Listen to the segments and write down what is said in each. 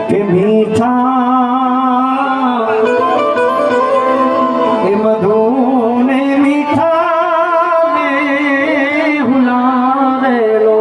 કે મીઠા એ મધુ ને મીઠા ને હુલારેલો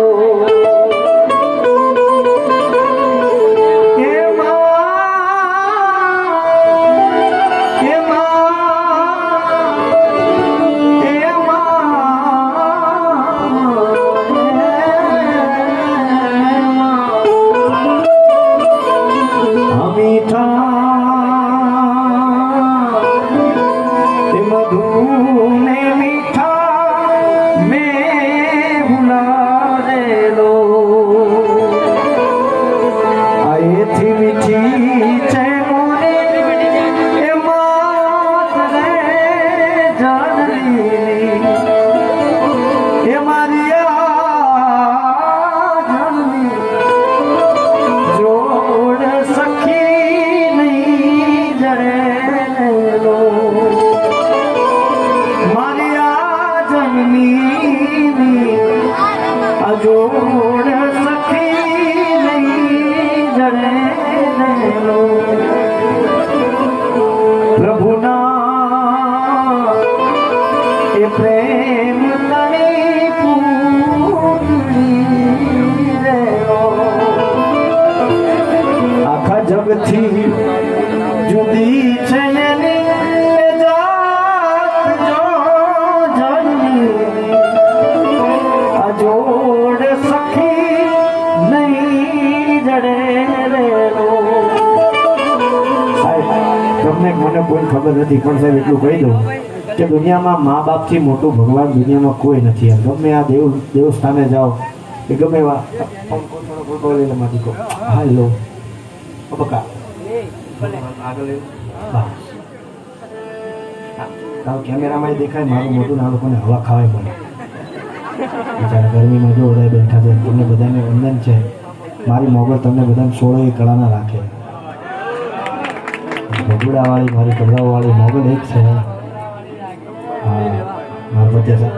જોડ સખી નહીં જડે પ્રભુના એ પ્રેમ તણી પૂરી રે આખા જગથી જુદી છે એની જાત જો જડની જોડ સખી નહીં જડે તમને મને કોઈ ખબર નથી પણ સાહેબ એટલું કહી દઉં કે દુનિયામાં મા બાપથી મોટું ભગવાન દુનિયામાં કોઈ નથી. ગમે આ દેવસ્થાને જાઓ કે ગમે એવા હેલો બકા આગળ કેમેરામાં દેખાય મારું મોટું ના લોકોને હવા ખાવાય પડે. બિચારા ગરમીમાં જો બધા બેઠા છે. તમને બધાને વંદન છે. મારી મોગલ તમને બધાને 16 કળાના રાખે. ભગુડાવાળી મારી કબરાવાળી મોગલ એક છે. હા મારા